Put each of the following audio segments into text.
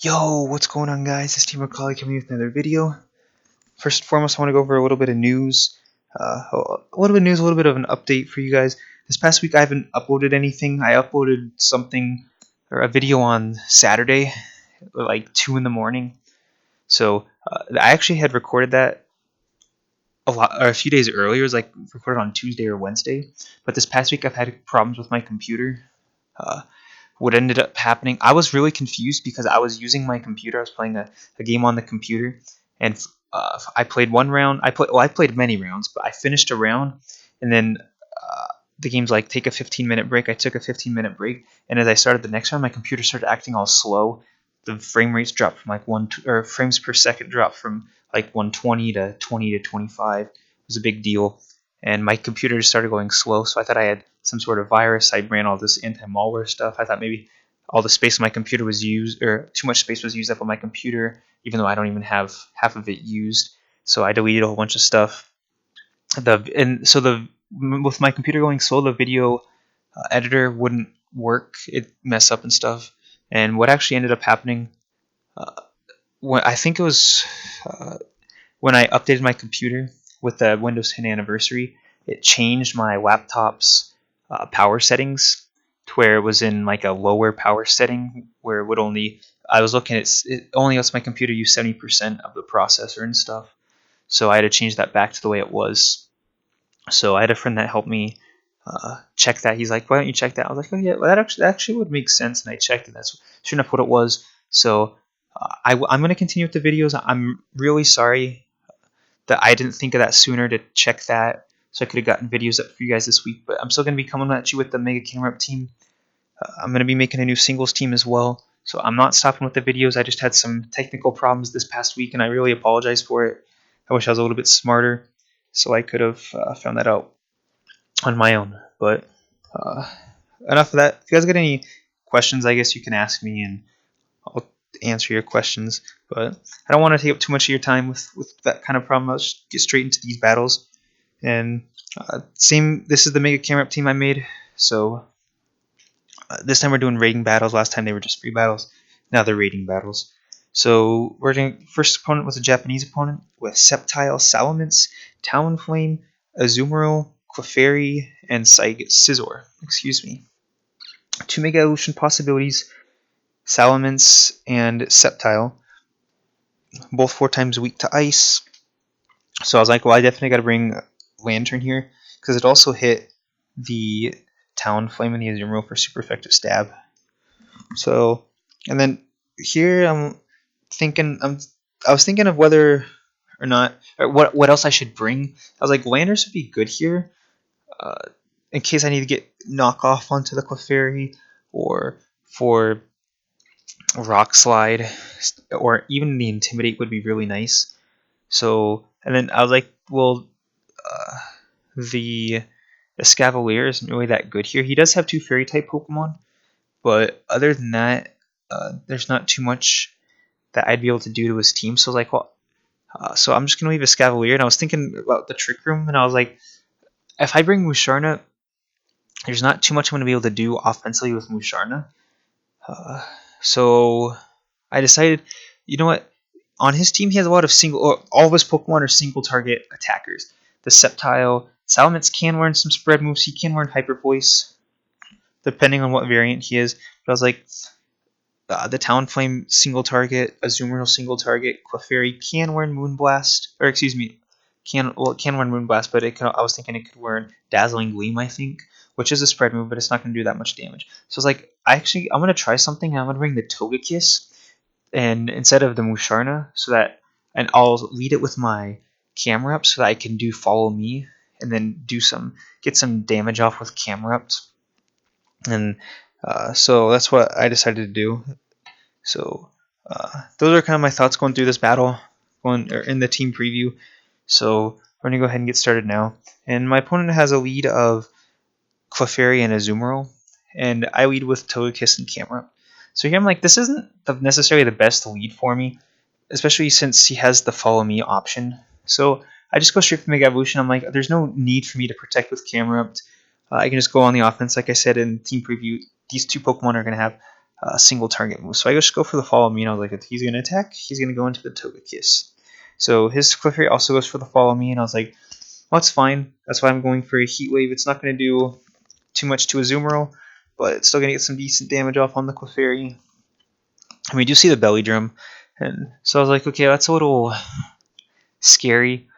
Yo, what's going on, guys? Estee McCrawly coming with another video. First and foremost, I want to go over a little bit of news. A little bit of an update for you guys. This past week, I haven't uploaded anything. I uploaded something, or a video on Saturday, like 2 in the morning. So I actually had recorded that a few days earlier. It was like recorded on Tuesday or Wednesday. But this past week, I've had problems with my computer. What ended up happening, I was really confused because I was using my computer. I was playing a game on the computer, and I played one round. I played many rounds, but I finished a round, and then the game's like take a 15-minute break. I took a 15-minute break, and as I started the next round, my computer started acting all slow. The frame rates dropped from like frames per second dropped from like 120 to 20 to 25. It was a big deal, and my computer just started going slow. So I thought I had some sort of virus. I ran all this anti-malware stuff. I thought maybe all the space on my computer was used, or too much space was used up on my computer, even though I don't even have half of it used. So I deleted a whole bunch of stuff. With my computer going slow, the video editor wouldn't work. It messed up and stuff. And what actually ended up happening, I think it was when I updated my computer with the Windows 10 anniversary, it changed my laptop's power settings to where it was in like a lower power setting where it would only, I was looking at, it only lets my computer use 70% of the processor and stuff. So I had to change that back to the way it was. So I had a friend that helped me check that. He's like, why don't you check that? I was like, oh yeah, well, that actually would make sense. And I checked, and that's sure enough what it was. So I'm going to continue with the videos. I'm really sorry that I didn't think of that sooner to check that, so I could have gotten videos up for you guys this week. But I'm still going to be coming at you with the Mega Camerupt team. I'm going to be making a new singles team as well. So I'm not stopping with the videos. I just had some technical problems this past week, and I really apologize for it. I wish I was a little bit smarter, so I could have found that out on my own. But enough of that. If you guys got any questions, I guess you can ask me, and I'll answer your questions. But I don't want to take up too much of your time with that kind of problem. I'll just get straight into these battles. And this is the Mega Camerupt team I made. So this time we're doing rating battles. Last time they were just free battles. Now they're rating battles. So we're doing, first opponent was a Japanese opponent with Sceptile, Salamence, Talonflame, Azumarill, Clefairy, and Scizor. Excuse me. 2 Mega Evolution possibilities, Salamence and Sceptile. Both 4 times weak to ice. So I was like, well, I definitely got to bring Lantern here, because it also hit the Talonflame and the Azumarill for super effective stab. So, and then here I was thinking of whether or not, or what else I should bring. I was like, Lanterns would be good here, in case I need to get knockoff onto the Clefairy, or for Rock Slide, or even the Intimidate would be really nice. So, and then I was like, well, the Escavalier isn't really that good here. He does have 2 Fairy type Pokemon, but other than that, there's not too much that I'd be able to do to his team. So I was like, well, so I'm just gonna leave Escavalier. And I was thinking about the Trick Room, and I was like, if I bring Musharna, there's not too much I'm gonna be able to do offensively with Musharna. So I decided, you know what? On his team, he has a lot of all of his Pokemon are single target attackers. The Sceptile, Salamence can learn some spread moves. He can learn Hyper Voice, depending on what variant he is. But I was like, the Talonflame single target, Azumarill single target, Clefairy can learn Moonblast, or excuse me, it can learn Moonblast, but I was thinking it could learn Dazzling Gleam, I think, which is a spread move, but it's not going to do that much damage. So I was like, I'm going to try something. I'm going to bring the Togekiss, and instead of the Musharna, and I'll lead it with my Camerupt so that I can do Follow Me, and then get some damage off with Camerupt. And so that's what I decided to do. So those are kind of my thoughts going through this battle, in the team preview. So we're going to go ahead and get started now. And my opponent has a lead of Clefairy and Azumarill, and I lead with Togekiss and Camerupt. So here I'm like, this isn't necessarily the best lead for me, especially since he has the Follow Me option. So I just go straight for Mega Evolution. I'm like, there's no need for me to protect with Camerupt. I can just go on the offense. Like I said in team preview, these 2 Pokemon are going to have single target move. So I just go for the Follow Me, and I was like, if he's going to attack, he's going to go into the Togekiss. So his Clefairy also goes for the Follow Me, and I was like, well, that's fine. That's why I'm going for a Heat Wave. It's not going to do too much to Azumarill, but it's still going to get some decent damage off on the Clefairy. And we do see the Belly Drum, and so I was like, okay, that's a little scary.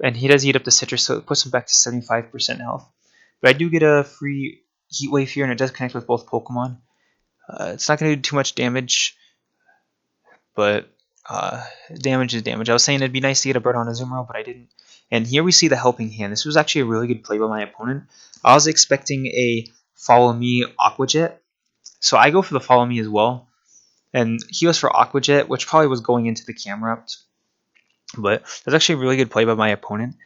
And he does eat up the Citrus, so it puts him back to 75% health. But I do get a free Heat Wave here, and it does connect with both Pokemon. It's not going to do too much damage, but damage is damage. I was saying it'd be nice to get a bird on Azumarill, but I didn't. And here we see the Helping Hand. This was actually a really good play by my opponent. I was expecting a Follow Me Aqua Jet, so I go for the Follow Me as well. And he goes for Aqua Jet, which probably was going into the Camerupt. But that's actually a really good play by my opponent.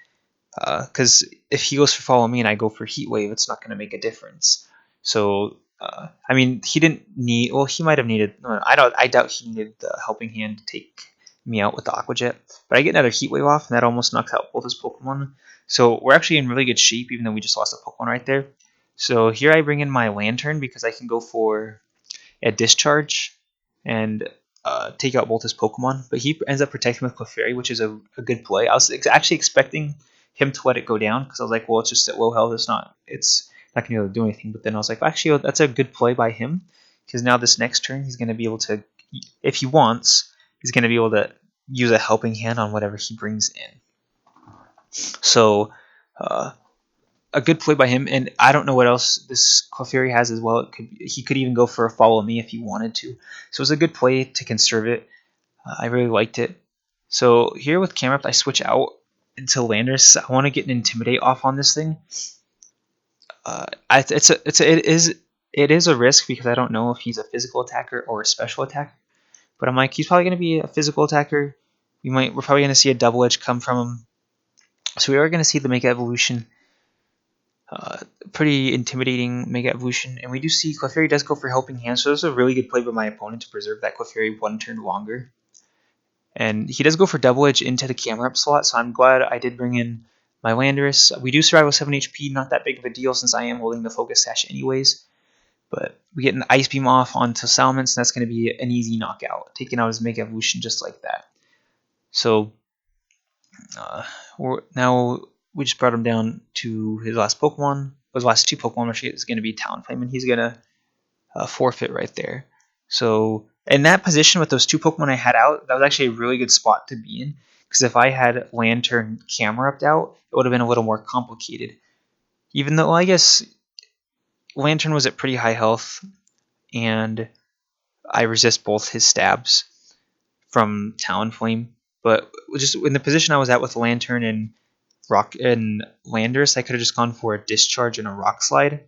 Because if he goes for Follow Me and I go for Heat Wave, it's not going to make a difference. So, I mean, he didn't need. Well, he might have needed. I doubt he needed the Helping Hand to take me out with the Aqua Jet. But I get another Heat Wave off, and that almost knocks out both his Pokemon. So we're actually in really good shape, even though we just lost a Pokemon right there. So here I bring in my Lantern because I can go for a Discharge and take out both his Pokemon. But he ends up protecting with Clefairy, which is a good play. I was actually expecting him to let it go down because I was like, well, it's just at low health. It's not going to be able to do anything. But then I was like, actually, that's a good play by him because now this next turn he's going to be able to, if he wants, he's going to be able to use a Helping Hand on whatever he brings in. So a good play by him, and I don't know what else this Clefairy has as well. He could even go for a Follow Me if he wanted to. So it was a good play to conserve it. I really liked it. So here with Camerupt, I switch out into Landorus. I want to get an Intimidate off on this thing. It is a risk because I don't know if he's a physical attacker or a special attacker. But I'm like, he's probably going to be a physical attacker. We're probably going to see a Double Edge come from him. So we are going to see the Mega Evolution. Pretty intimidating Mega Evolution. And we do see Clefairy does go for Helping Hand. So this is a really good play by my opponent to preserve that Clefairy one turn longer. And he does go for Double Edge into the Camerupt slot, so I'm glad I did bring in my Landorus. We do survive with 7 HP, not that big of a deal since I am holding the Focus Sash anyways. But we get an Ice Beam off onto Salamence, and that's going to be an easy knockout, taking out his Mega Evolution just like that. So now we just brought him down to his last Pokemon. His last 2 Pokemon, which is going to be Talonflame, and he's going to forfeit right there. So in that position with those 2 Pokemon I had out, that was actually a really good spot to be in. Because if I had Lantern Camerupt out, it would have been a little more complicated. Even though, I guess, Lantern was at pretty high health, and I resist both his stabs from Talonflame. But just in the position I was at with Lantern and Landorus, I could have just gone for a Discharge and a Rock Slide.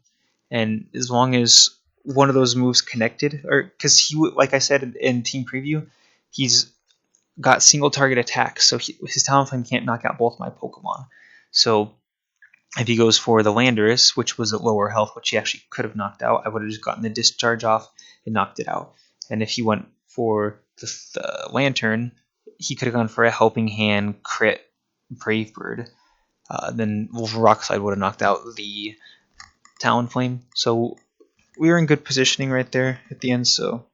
And as long as one of those moves connected, or because he, like I said in team preview, he's got single target attacks, so his Talonflame can't knock out both my Pokemon. So if he goes for the Landorus, which was at lower health, which he actually could have knocked out, I would have just gotten the Discharge off and knocked it out. And if he went for the Lantern, he could have gone for a Helping Hand, crit, Brave Bird. Then Rock Slide would have knocked out the Talonflame. So we were in good positioning right there at the end. So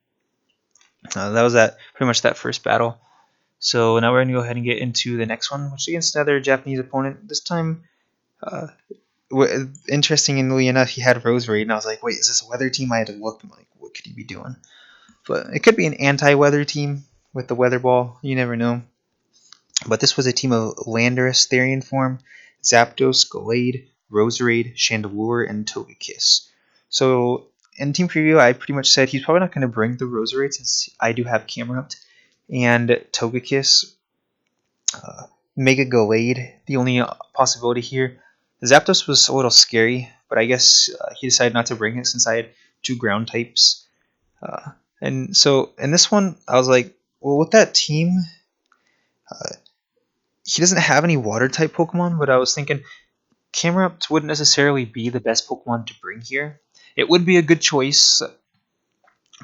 that was pretty much that first battle. So now we're going to go ahead and get into the next one, which is against another Japanese opponent. This time, interestingly enough, he had Roserade, and I was like, wait, is this a weather team? I had to look. I'm like, what could he be doing? But it could be an anti-weather team with the Weather Ball. You never know. But this was a team of Landorus, Therian Form, Zapdos, Gallade, Roserade, Chandelure, and Togekiss. So in team preview, I pretty much said he's probably not going to bring the Roserade since I do have Camerupt and Togekiss. Mega Gallade, the only possibility here. Zapdos was a little scary, but I guess he decided not to bring it since I had 2 ground types. And so in this one, I was like, well, with that team, he doesn't have any water type Pokemon, but I was thinking Camerupt wouldn't necessarily be the best Pokemon to bring here. It would be a good choice,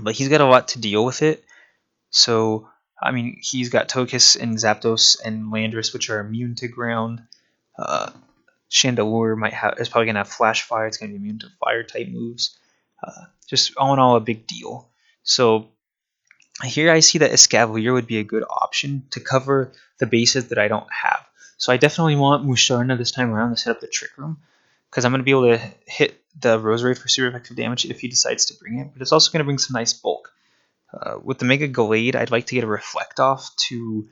but he's got a lot to deal with it. So, I mean, he's got Togekiss and Zapdos and Landorus, which are immune to ground. Chandelure is probably going to have Flash Fire. It's going to be immune to fire type moves. Just all in all, a big deal. So here I see that Escavalier would be a good option to cover the bases that I don't have. So I definitely want Musharna this time around to set up the Trick Room, because I'm going to be able to hit the Rosary for super effective damage if he decides to bring it, but it's also going to bring some nice bulk. With the Mega Glade, I'd like to get a Reflect off to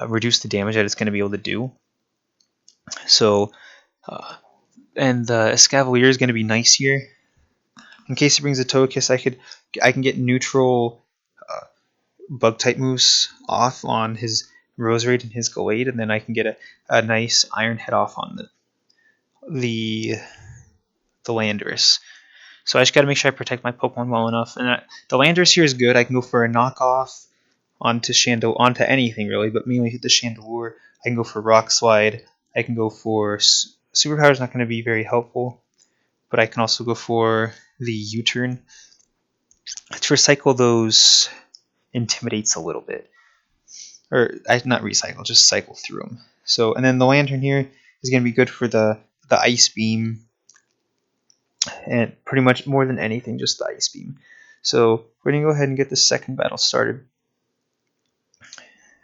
reduce the damage that it's going to be able to do. So, and the Escavalier is going to be nice here. In case he brings a Togekiss, I can get neutral bug type moves off on his Roserade and his Glade, and then I can get a nice Iron Head off on the Landorus. So I just got to make sure I protect my Pokemon well enough. And the Landorus here is good. I can go for a knockoff onto anything really, but mainly hit the Chandelure. I can go for Rock Slide. I can go for Superpower is not going to be very helpful, but I can also go for the U-turn to recycle those Intimidates a little bit, or not recycle, just cycle through them. So, and then the Lantern here is going to be good for the Ice Beam, and pretty much more than anything, just the Ice Beam. So we're going to go ahead and get the second battle started.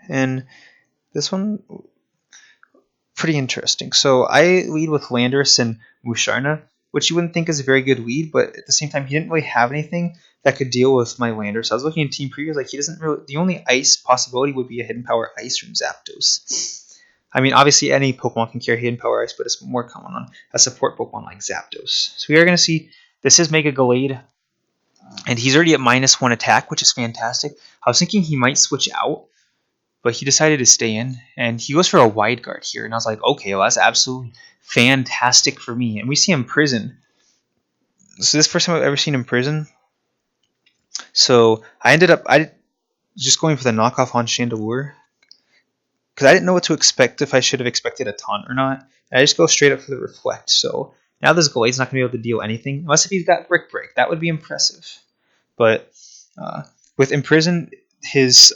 And this one, pretty interesting. So I lead with Landorus and Musharna, which you wouldn't think is a very good lead, but at the same time, he didn't really have anything that could deal with my Landorus. I was looking at team previews, like he doesn't really. The only ice possibility would be a Hidden Power Ice from Zapdos. I mean, obviously any Pokemon can carry Hidden Power Ice, but it's more common on a support Pokemon like Zapdos. So we are going to see, this is Mega Glade, and he's already at -1 attack, which is fantastic. I was thinking he might switch out, but he decided to stay in, and he goes for a Wide Guard here, and I was like, okay, well, that's absolutely fantastic for me. And we see him prison. So this is the first time I've ever seen him prison. So I ended up just going for the knockoff on Chandelure, because I didn't know what to expect, if I should have expected a taunt or not. And I just go straight up for the Reflect. So now this Glade's not going to be able to deal anything, unless if he's got Brick Break. That would be impressive. But with Imprison,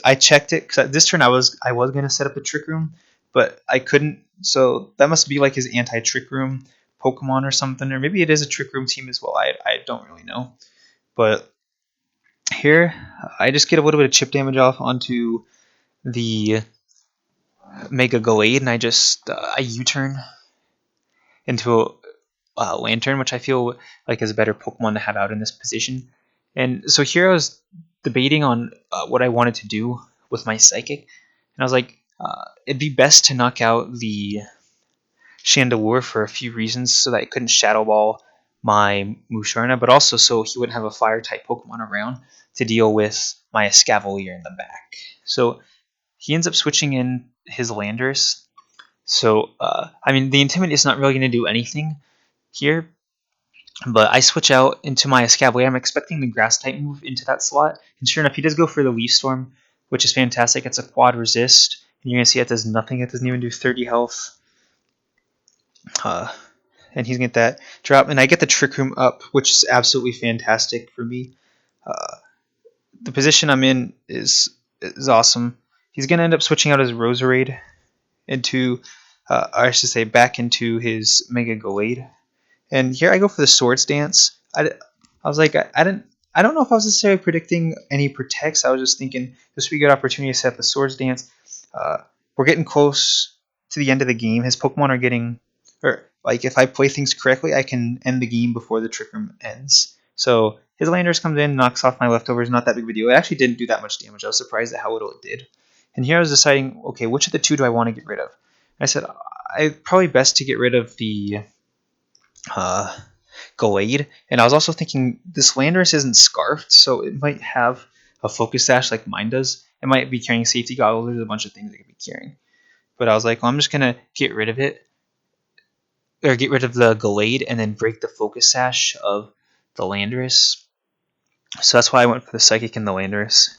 I checked it, because this turn I was going to set up a Trick Room, but I couldn't. So that must be like his anti-Trick Room Pokemon or something, or maybe it is a Trick Room team as well. I don't really know. But here, I just get a little bit of chip damage off onto the Mega Glade, and I U-turn into a Lantern, which I feel like is a better Pokemon to have out in this position. And so here I was debating on what I wanted to do with my Psychic, and I was like, it'd be best to knock out the Chandelure for a few reasons, so that it couldn't Shadow Ball my Musharna, but also so he wouldn't have a Fire-type Pokemon around to deal with my Escavalier in the back. So he ends up switching in his Landorus. So, I mean, the Intimidate is not really going to do anything here, but I switch out into my Escavalier. I'm expecting the Grass-type move into that slot, and sure enough, he does go for the Leaf Storm, which is fantastic. It's a quad resist, and you're going to see it does nothing. It doesn't even do 30 health. And he's going to get that drop, and I get the Trick Room up, which is absolutely fantastic for me. The position I'm in is awesome. He's going to end up switching out his Roserade into, I should say, back into his Mega Glade. And here I go for the Swords Dance. I was like, I don't know if I was necessarily predicting any protects. I was just thinking this would be a good opportunity to set up the Swords Dance. We're getting close to the end of the game. His Pokemon are getting, or like if I play things correctly, I can end the game before the Trick Room ends. So his Landorus comes in, knocks off my leftovers. Not that big of a deal. It actually didn't do that much damage. I was surprised at how little it did. And here I was deciding, okay, which of the two do I want to get rid of? I said, probably best to get rid of the Glade. And I was also thinking, this Landorus isn't scarfed, so it might have a Focus Sash like mine does. It might be carrying Safety Goggles. There's a bunch of things it could be carrying. But I was like, well, I'm just going to get rid of it, or get rid of the Glade, and then break the Focus Sash of the Landorus. So that's why I went for the Psychic and the Landorus.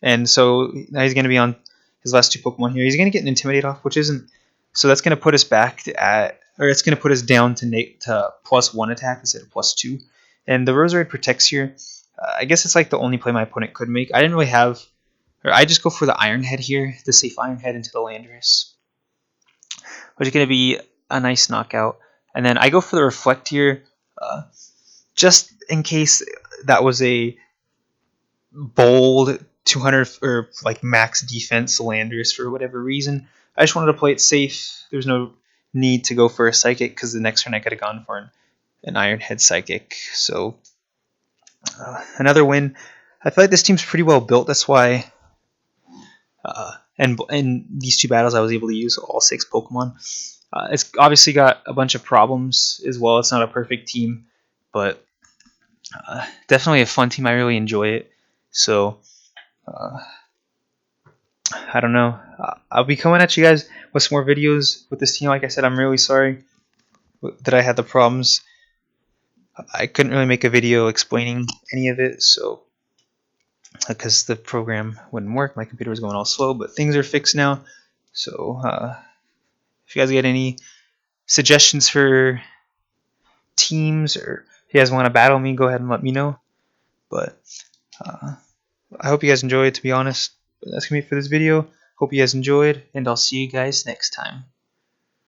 And so now he's going to be on his last two Pokemon here. He's going to get an Intimidate off, which isn't... So that's going to put us back it's going to put us down to +1 attack instead of +2. And the Roserade protects here. I guess it's like the only play my opponent could make. I didn't really have... Or I just go for the Iron Head here, the safe Iron Head into the Landorus, which is going to be a nice knockout. And then I go for the Reflect here, just in case that was a bold 200 or like max defense Landers for whatever reason. I just wanted to play it safe. There's no need to go for a Psychic because the next turn I could have gone for an Ironhead Psychic. So another win. I feel like this team's pretty well built. That's why. And in these two battles, I was able to use all 6 Pokemon. It's obviously got a bunch of problems as well. It's not a perfect team, but definitely a fun team. I really enjoy it. So I don't know. I'll be coming at you guys with some more videos with this team. Like I said, I'm really sorry that I had the problems. I couldn't really make a video explaining any of it, so because the program wouldn't work, my computer was going all slow. But things are fixed now. So if you guys get any suggestions for teams, or if you guys want to battle me, go ahead and let me know. But I hope you guys enjoyed, to be honest. But that's going to be it for this video. Hope you guys enjoyed, and I'll see you guys next time.